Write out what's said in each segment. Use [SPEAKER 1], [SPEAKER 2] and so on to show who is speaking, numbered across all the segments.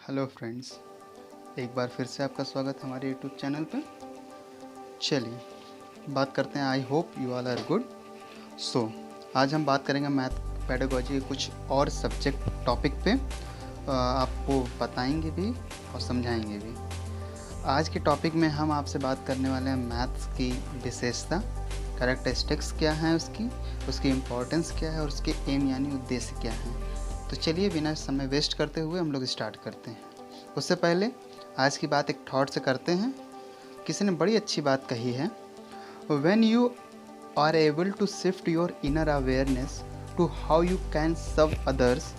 [SPEAKER 1] Hello friends, एक बार फिर से आपका स्वागत है हमारे यूट्यूब चैनल पर। चलिए बात करते हैं। I hope you all are good. So आज हम बात करेंगे मैथ पेडागोजी के कुछ और सब्जेक्ट टॉपिक पे। आपको बताएंगे भी और समझाएंगे भी। आज के टॉपिक में हम आपसे बात करने वाले हैं मैथ्स की विशेषता, कैरेक्टरिस्टिक्स क्या हैं उसकी इम्पोर्टेंस क्या है और उसके एम यानी उद्देश्य क्या है। तो चलिए बिना समय वेस्ट करते हुए हम लोग स्टार्ट करते हैं। उससे पहले आज की बात एक थॉट से करते हैं। किसी ने बड़ी अच्छी बात कही है, when you are able to shift your inner awareness to how you can serve others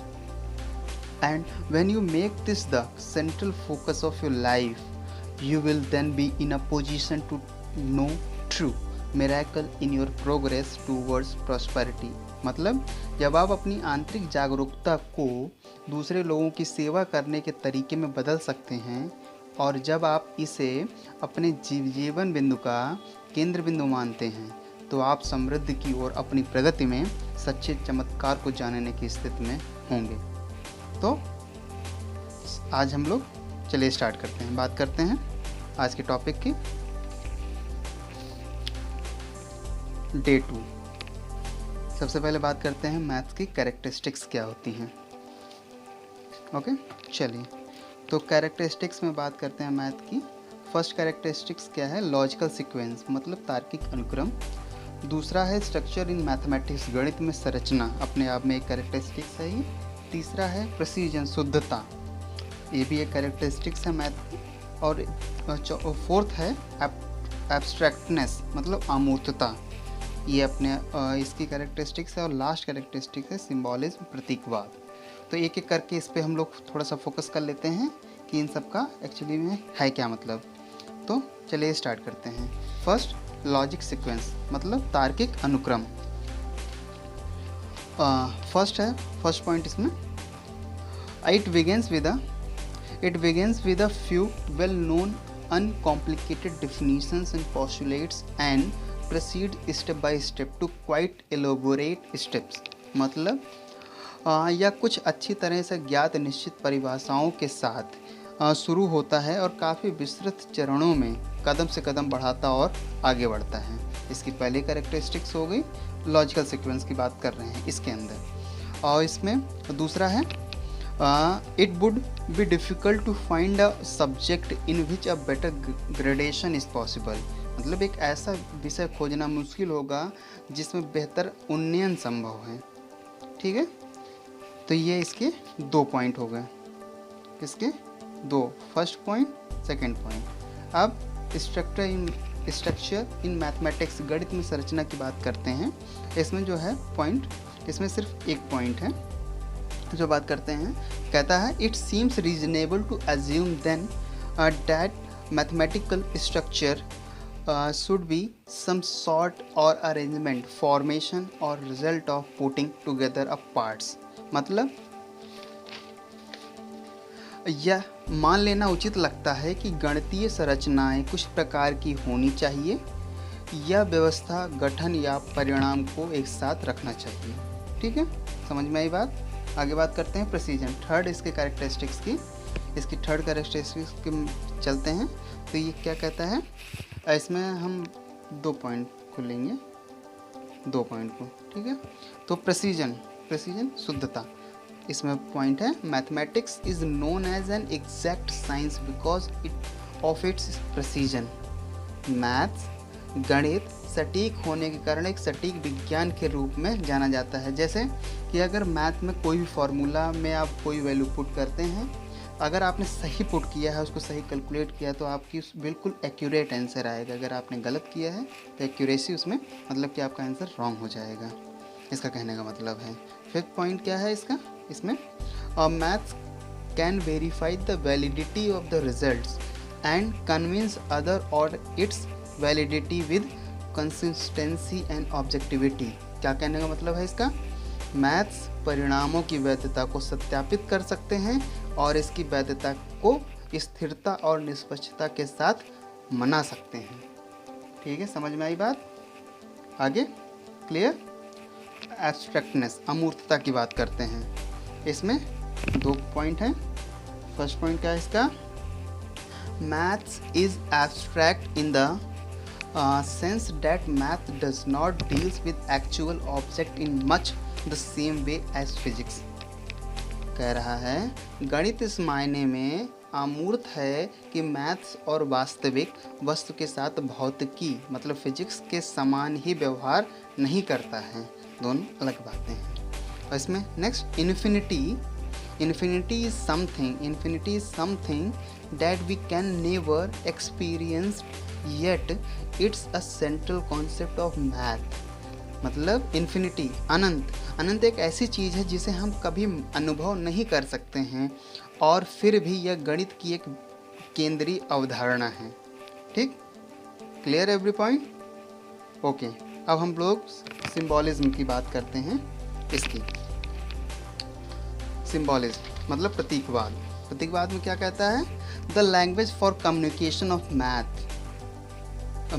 [SPEAKER 1] and when you make this the central focus of your life, you will then be in a position to know true miracle in your progress towards prosperity। मतलब जब आप अपनी आंतरिक जागरूकता को दूसरे लोगों की सेवा करने के तरीके में बदल सकते हैं और जब आप इसे अपने जीवन बिंदु का केंद्र बिंदु मानते हैं, तो आप समृद्धि की ओर अपनी प्रगति में सच्चे चमत्कार को जानने की स्थिति में होंगे। तो आज हम लोग चलिए स्टार्ट करते हैं, बात करते हैं आज के टॉपिक की। डे 2। सबसे पहले बात करते हैं मैथ्स की कैरेक्टरिस्टिक्स क्या होती हैं। ओके, चलिए तो कैरेक्टरिस्टिक्स में बात करते हैं मैथ की। फर्स्ट कैरेक्टरिस्टिक्स क्या है? लॉजिकल सीक्वेंस, मतलब तार्किक अनुक्रम। दूसरा है स्ट्रक्चर इन मैथमेटिक्स, गणित में संरचना, अपने आप में एक कैरेक्टरिस्टिक्स है ये। तीसरा है प्रिसीजन, शुद्धता, ये भी एक कैरेक्टरिस्टिक्स है मैथ की। और फोर्थ है एब्स्ट्रैक्टनेस, मतलब अमूर्तता, ये अपने इसकी कैरेक्टरिस्टिक्स है। और लास्ट कैरेक्टरिस्टिक्स है सिंबॉलिज्म, प्रतीकवाद। तो एक एक करके इस पे हम लोग थोड़ा सा फोकस कर लेते हैं कि इन सब का एक्चुअली में है क्या मतलब। तो चलिए स्टार्ट करते हैं। फर्स्ट लॉजिक सीक्वेंस, मतलब तार्किक अनुक्रम। फर्स्ट पॉइंट इसमें It begins with a few well-known uncomplicated definitions and postulates and proceeds step by step to quite elaborate steps। मतलब यह कुछ अच्छी तरह से ज्ञात निश्चित परिभाषाओं के साथ शुरू होता है और काफ़ी विस्तृत चरणों में कदम से कदम बढ़ाता और आगे बढ़ता है। इसकी पहली कैरेक्टरिस्टिक्स हो गई, लॉजिकल सीक्वेंस की बात कर रहे हैं इसके अंदर। और इसमें दूसरा है it would be difficult to find a subject in which a better gradation is possible। मतलब एक ऐसा विषय खोजना मुश्किल होगा जिसमें बेहतर उन्नयन संभव है। ठीक है, तो ये इसके 2 पॉइंट हो गए। इसके 2, फर्स्ट पॉइंट, सेकंड पॉइंट। अब स्ट्रक्चर इन मैथमेटिक्स, गणित में संरचना की बात करते हैं। इसमें जो है पॉइंट, इसमें सिर्फ एक पॉइंट है जो बात करते हैं। कहता है it seems reasonable to assume then that mathematical structure should be some sort और अरेंजमेंट, फॉर्मेशन और result of putting together of parts. मतलब यह मान लेना उचित लगता है कि गणितीय संरचनाएं कुछ प्रकार की होनी चाहिए। यह व्यवस्था गठन या परिणाम को एक साथ रखना चाहिए। ठीक है, समझ में आई बात। आगे बात करते हैं प्रिसीजन, थर्ड इसके कैरेक्टरिस्टिक्स की। इसकी थर्ड कैरेक्टरिस्टिक्स के चलते हैं। तो ये क्या कहता है? इसमें हम 2 पॉइंट को लेंगे, 2 पॉइंट को। ठीक है, तो प्रिसीजन शुद्धता, इसमें पॉइंट है mathematics is known as an exact science because it of its precision. Maths, गणित सटीक होने के कारण एक सटीक विज्ञान के रूप में जाना जाता है। जैसे कि अगर मैथ में कोई भी फार्मूला में आप कोई वैल्यू पुट करते हैं, अगर आपने सही पुट किया है, उसको सही कैलकुलेट किया, तो आपकी बिल्कुल एक्यूरेट आंसर आएगा। अगर आपने गलत किया है तो एक्यूरेसी उसमें मतलब कि आपका आंसर रॉन्ग हो जाएगा, इसका कहने का मतलब है। फिफ्थ पॉइंट क्या है इसका? इसमें maths can verify the validity of the results and convince other और its validity with consistency and objectivity. क्या कहने का मतलब है इसका? मैथ्स परिणामों की वैधता को सत्यापित कर सकते हैं और इसकी वैधता को स्थिरता और निष्पक्षता के साथ मना सकते हैं। ठीक है, समझ में आई बात। आगे क्लियर। एब्स्ट्रैक्टनेस, अमूर्तता की बात करते हैं। इसमें 2 पॉइंट हैं। फर्स्ट पॉइंट क्या है इसका? Maths is abstract in the sense that math does not deals with actual object in much the same way as physics। कह रहा है गणित इस मायने में अमूर्त है कि मैथ्स और वास्तविक वस्तु के साथ भौतिकी मतलब फिजिक्स के समान ही व्यवहार नहीं करता है, दोनों अलग बातें हैं। और इसमें next infinity is something that we can never experience yet it's a central concept of math। मतलब इन्फिनिटी अनंत एक ऐसी चीज़ है जिसे हम कभी अनुभव नहीं कर सकते हैं और फिर भी यह गणित की एक केंद्रीय अवधारणा है। ठीक, क्लियर एवरी पॉइंट? ओके, अब हम लोग सिंबॉलिज्म की बात करते हैं। इसकी सिंबॉलिज्म मतलब प्रतीकवाद में क्या कहता है? The language for communication of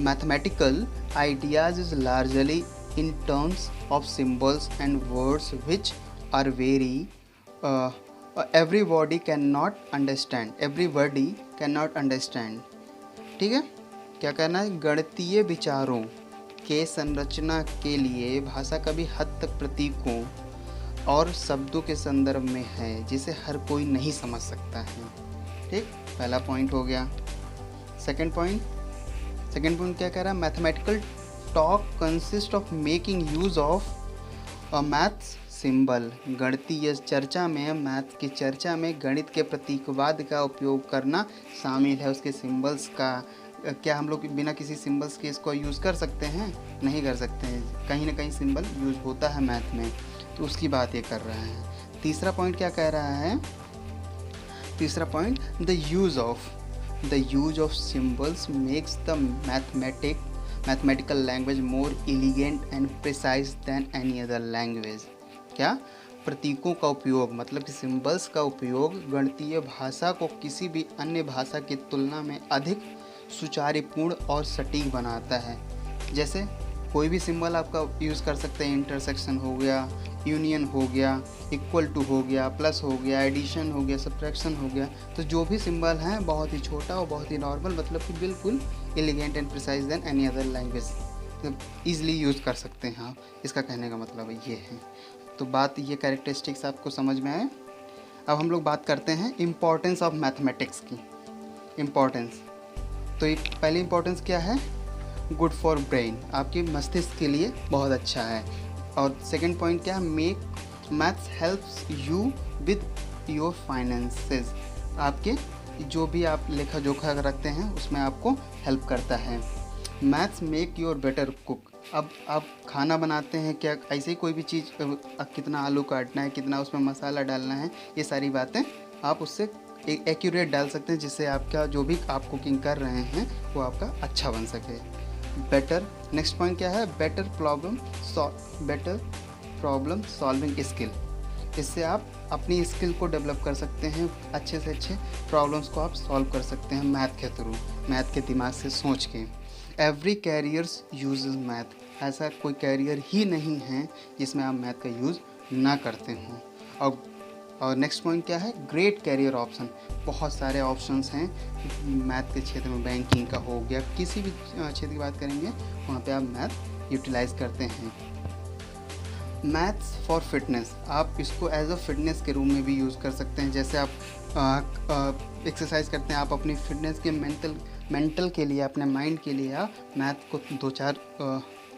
[SPEAKER 1] mathematical ideas is largely in terms of symbols and words which are very everybody cannot understand। ठीक है, क्या करना है? गणितीय विचारों के संरचना के लिए भाषा कभी हद तक प्रतीकों और शब्दों के संदर्भ में है जिसे हर कोई नहीं समझ सकता है। ठीक, पहला पॉइंट हो गया। सेकंड पॉइंट क्या कह रहा है? Mathematical talk consist of making use of maths symbol. गणितीय चर्चा में मैथ की चर्चा में गणित के प्रतीकवाद का उपयोग करना शामिल है। उसके सिंबल्स का क्या हम लोग बिना किसी सिंबल्स के इसको यूज़ कर सकते हैं? नहीं कर सकते हैं, कहीं ना कहीं सिंबल यूज होता है मैथ में, तो उसकी बात ये कर रहा है। तीसरा पॉइंट क्या कह रहा है? तीसरा point the use of symbols makes the mathematical language more elegant and precise than any other language। क्या? प्रतीकों का उपयोग मतलब कि सिंबल्स का उपयोग गणितीय भाषा को किसी भी अन्य भाषा की तुलना में अधिक सुचारुपूर्ण और सटीक बनाता है। जैसे कोई भी सिंबल आपका यूज़ कर सकते हैं, इंटरसेक्शन हो गया, यूनियन हो गया, इक्वल टू हो गया, प्लस हो गया, एडिशन हो गया, सब्ट्रैक्शन हो गया। तो जो भी सिंबल हैं बहुत ही छोटा और बहुत ही नॉर्मल, मतलब कि बिल्कुल elegant and precise then any other language, मतलब ईजिली यूज़ कर सकते हैं आप। इसका कहने का मतलब ये है। तो बात ये कैरेक्टरिस्टिक्स आपको समझ में आए। अब हम लोग बात करते हैं इम्पोर्टेंस ऑफ मैथमेटिक्स की। इम्पोर्टेंस, तो एक पहली इम्पोर्टेंस क्या है? गुड फॉर ब्रेन, आपके मस्तिष्क के लिए बहुत अच्छा है। और सेकंड पॉइंट क्या है? Maths helps you with your finances, आपके जो भी आप लेखा जोखा रखते हैं उसमें आपको हेल्प करता है। Maths make your better cook, अब आप खाना बनाते हैं क्या, ऐसे ही कोई भी चीज़ कितना आलू काटना है, कितना उसमें मसाला डालना है, ये सारी बातें आप उससे एक्यूरेट डाल सकते हैं, जिससे आपका जो भी आप कुकिंग कर रहे हैं वो आपका अच्छा बन सके। बेटर, नेक्स्ट पॉइंट क्या है? बेटर प्रॉब्लम सॉल्विंग स्किल, इससे आप अपनी स्किल को डेवलप कर सकते हैं, अच्छे से अच्छे प्रॉब्लम्स को आप सॉल्व कर सकते हैं मैथ के थ्रू, मैथ के दिमाग से सोच के। एवरी कैरियर्स यूजेस मैथ, ऐसा कोई कैरियर ही नहीं है जिसमें आप मैथ का यूज़ ना करते हों। और नेक्स्ट पॉइंट क्या है? ग्रेट कैरियर ऑप्शन, बहुत सारे ऑप्शंस हैं मैथ के क्षेत्र में, बैंकिंग का हो गया, किसी भी क्षेत्र की बात करेंगे वहाँ पे आप मैथ यूटिलाइज करते हैं। मैथ्स फॉर फिटनेस, आप इसको एज अ फिटनेस के रूप में भी यूज़ कर सकते हैं। जैसे आप एक्सरसाइज करते हैं, आप अपनी फिटनेस के मेंटल के लिए, अपने माइंड के लिए आप मैथ को 2-4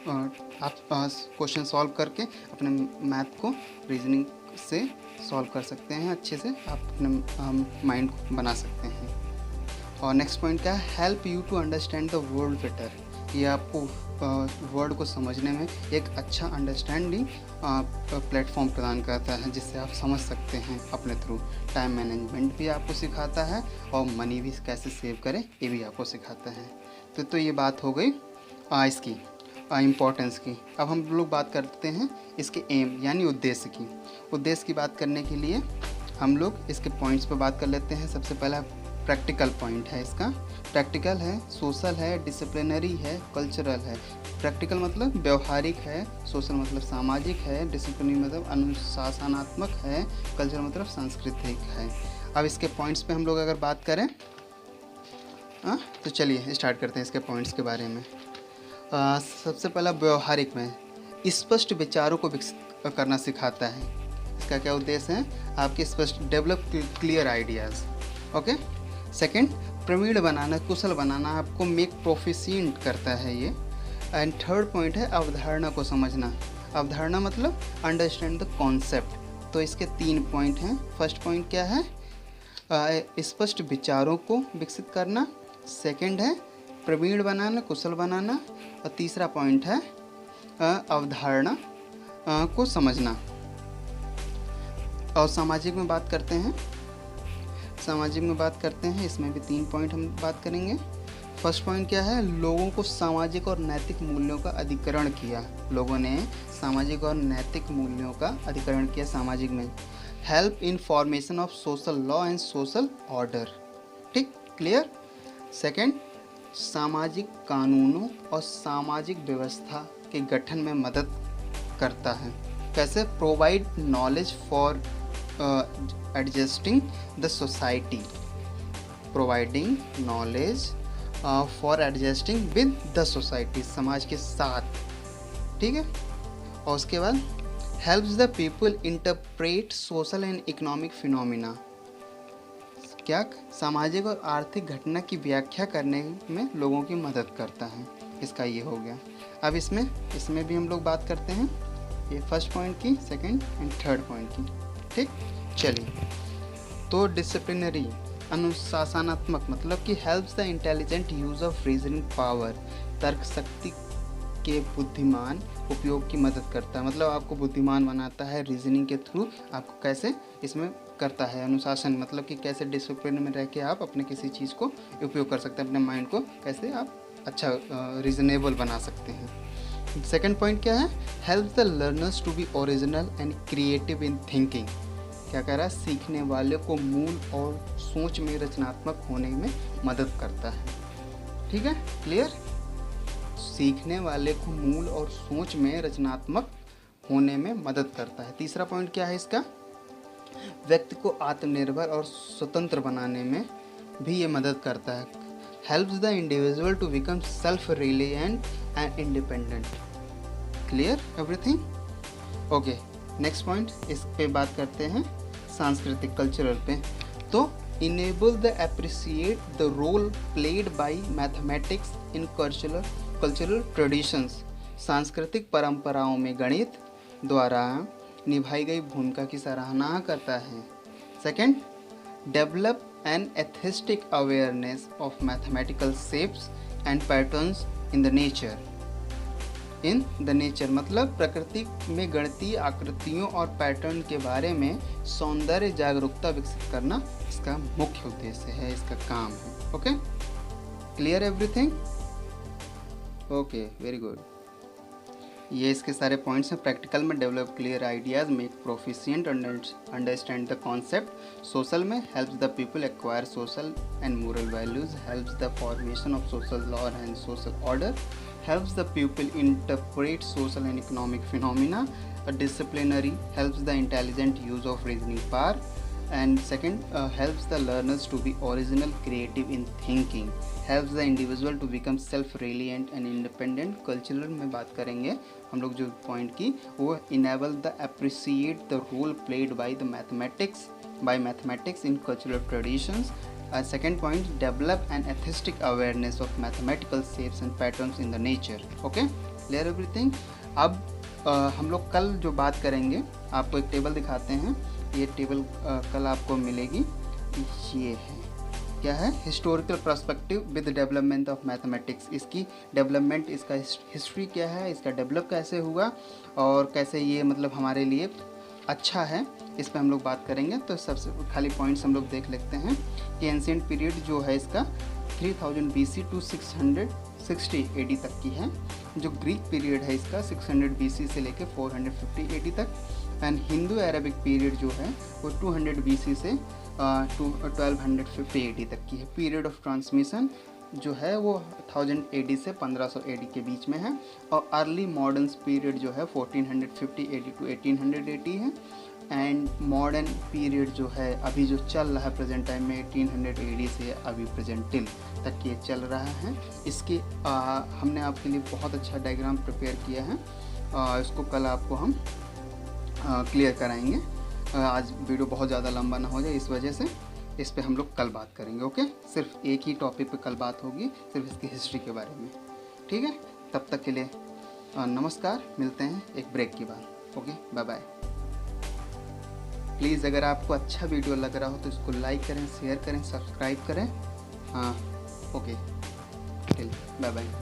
[SPEAKER 1] आप क्वेश्चन सॉल्व करके अपने मैथ को रीजनिंग से सॉल्व कर सकते हैं, अच्छे से आप अपने माइंड को बना सकते हैं। और नेक्स्ट पॉइंट क्या है? Help you to understand the world better, ये आपको वर्ड को समझने में एक अच्छा अंडरस्टैंडिंग प्लेटफॉर्म प्रदान करता है, जिससे आप समझ सकते हैं अपने थ्रू। टाइम मैनेजमेंट भी आपको सिखाता है और मनी भी कैसे सेव करें ये भी आपको सिखाता है। तो ये बात हो गई इसकी इम्पोर्टेंस की। अब हम लोग बात करते हैं इसके एम यानी उद्देश्य की। उद्देश्य की बात करने के लिए हम लोग इसके पॉइंट्स पर बात कर लेते हैं। सबसे पहला प्रैक्टिकल पॉइंट है इसका। प्रैक्टिकल है, सोशल है, डिसिप्लिनरी है, कल्चरल है। प्रैक्टिकल मतलब व्यवहारिक है, सोशल मतलब सामाजिक है, डिसिप्लिन मतलब अनुशासनात्मक है, कल्चर मतलब सांस्कृतिक है। अब इसके पॉइंट्स पे हम लोग अगर बात करें तो चलिए स्टार्ट करते हैं इसके पॉइंट्स के बारे में। सबसे पहला व्यवहारिक में स्पष्ट विचारों को विकसित करना सिखाता है। इसका क्या उद्देश्य है? आपके स्पष्ट develop clear ideas. Okay. Second, प्रवीण बनाना, कुशल बनाना, आपको मेक प्रोफिशिएंट करता है ये। एंड थर्ड पॉइंट है अवधारणा को समझना। अवधारणा मतलब अंडरस्टैंड द कॉन्सेप्ट। तो इसके 3 पॉइंट हैं। फर्स्ट पॉइंट क्या है? स्पष्ट विचारों को विकसित करना। सेकंड है प्रवीण बनाना, कुशल बनाना। और तीसरा पॉइंट है अवधारणा को समझना। और सामाजिक में बात करते हैं, इसमें भी 3 पॉइंट हम बात करेंगे। फर्स्ट पॉइंट क्या है? लोगों को सामाजिक और नैतिक मूल्यों का अधिकरण किया। लोगों ने सामाजिक और नैतिक मूल्यों का अधिकरण किया सामाजिक में। Help in formation of social law and social order. ठीक, क्लियर। सेकंड, सामाजिक कानूनों और सामाजिक व्यवस्था के गठन में मदद करता है। कैसे? Provide knowledge for adjusting the society, providing knowledge for adjusting with the society, समाज के साथ। ठीक है। और उसके बाद helps the people interpret social and economic phenomena. क्या? सामाजिक और आर्थिक घटना की व्याख्या करने में लोगों की मदद करता है। इसका ये हो गया। अब इसमें भी हम लोग बात करते हैं ये फर्स्ट पॉइंट की, सेकंड एंड थर्ड पॉइंट की। ठीक, चलिए। तो डिसिप्लिनरी, अनुशासनात्मक मतलब कि helps the intelligent use of reasoning power, तर्क शक्ति के बुद्धिमान उपयोग की मदद करता है। मतलब आपको बुद्धिमान बनाता है रीजनिंग के थ्रू। आपको कैसे इसमें करता है? अनुशासन मतलब कि कैसे डिसिप्लिन में रह के आप अपने किसी चीज़ को उपयोग कर सकते हैं, अपने माइंड को कैसे आप अच्छा रीजनेबल बना सकते हैं। सेकंड पॉइंट क्या है? Help the learners to be original and creative in thinking. क्या कह रहा है? सीखने वाले को मूल और सोच में रचनात्मक होने में मदद करता है। ठीक है, क्लियर। सीखने वाले को मूल और सोच में रचनात्मक होने में मदद करता है। तीसरा पॉइंट क्या है इसका? व्यक्ति को आत्मनिर्भर और स्वतंत्र बनाने में भी ये मदद करता है। Helps the individual to become self reliant and independent. Clear everything? Okay, next point इस पे बात करते हैं सांस्कृतिक, कल्चरल पे। तो enable the appreciate the role played by mathematics in cultural traditions. सांस्कृतिक परंपराओं में गणित द्वारा निभाई गई भूमिका की सराहना करता है। Second, develop an atheistic awareness of mathematical shapes and patterns in the nature मतलब प्रकृति में गणितीय आकृतियों और पैटर्न के बारे में सौंदर्य जागरूकता विकसित करना इसका मुख्य उद्देश्य है, इसका काम है। Okay, clear everything? Okay, very good. ये इसके सारे पॉइंट्स हैं। प्रैक्टिकल में develop clear ideas, make proficient, understand the concept. Social में helps the people acquire social and moral values, helps the formation of social law and social order, helps the pupil interpret social and economic phenomena. A disciplinary helps the intelligent use of reasoning power. And second, helps the learners to be original, creative in thinking. Helps the individual to become self-reliant and independent. Cultural में बात करेंगे हम लोग जो point की, वो enable the appreciate the role played by mathematics in cultural traditions. Second point, develop an aesthetic awareness of mathematical shapes and patterns in the nature. Okay, clear everything? अब हम लोग कल जो बात करेंगे, आपको एक टेबल दिखाते हैं। ये टेबल कल आपको मिलेगी। ये है, क्या है? Historical perspective with development of mathematics. इसकी डेवलपमेंट, इसका हिस्ट्री क्या है, इसका डेवलप कैसे हुआ और कैसे ये मतलब हमारे लिए अच्छा है, इस पर हम लोग बात करेंगे। तो सबसे खाली पॉइंट्स हम लोग देख लेते हैं कि एंशिएंट पीरियड जो है इसका 3000 BC टू 660 AD तक की है। जो ग्रीक पीरियड है इसका 600 BC से लेके 450 AD तक। एंड हिंदू अरेबिक पीरियड जो है वो 200 BC से 1250 AD तक की है। पीरियड ऑफ ट्रांसमिशन जो है वो 1000 AD से 1500 AD के बीच में है, और अर्ली मॉडर्न पीरियड जो है 1450 AD टू 1800 AD है, एंड मॉडर्न पीरियड जो है अभी जो चल रहा है प्रेजेंट टाइम में 1800 AD से अभी प्रेजेंट टिल तक ये चल रहा है। इसके हमने आपके लिए बहुत अच्छा डायग्राम प्रिपेयर किया है, इसको कल आपको हम क्लियर कराएंगे। आज वीडियो बहुत ज़्यादा लंबा ना हो जाए, इस वजह से इस पे हम लोग कल बात करेंगे। ओके, सिर्फ एक ही टॉपिक पे कल बात होगी, सिर्फ इसकी हिस्ट्री के बारे में। ठीक है, तब तक के लिए नमस्कार, मिलते हैं एक ब्रेक के बाद। Okay, bye bye. प्लीज़ अगर आपको अच्छा वीडियो लग रहा हो तो इसको लाइक करें, शेयर करें, सब्सक्राइब करें। हाँ, ओके, बाय बाय।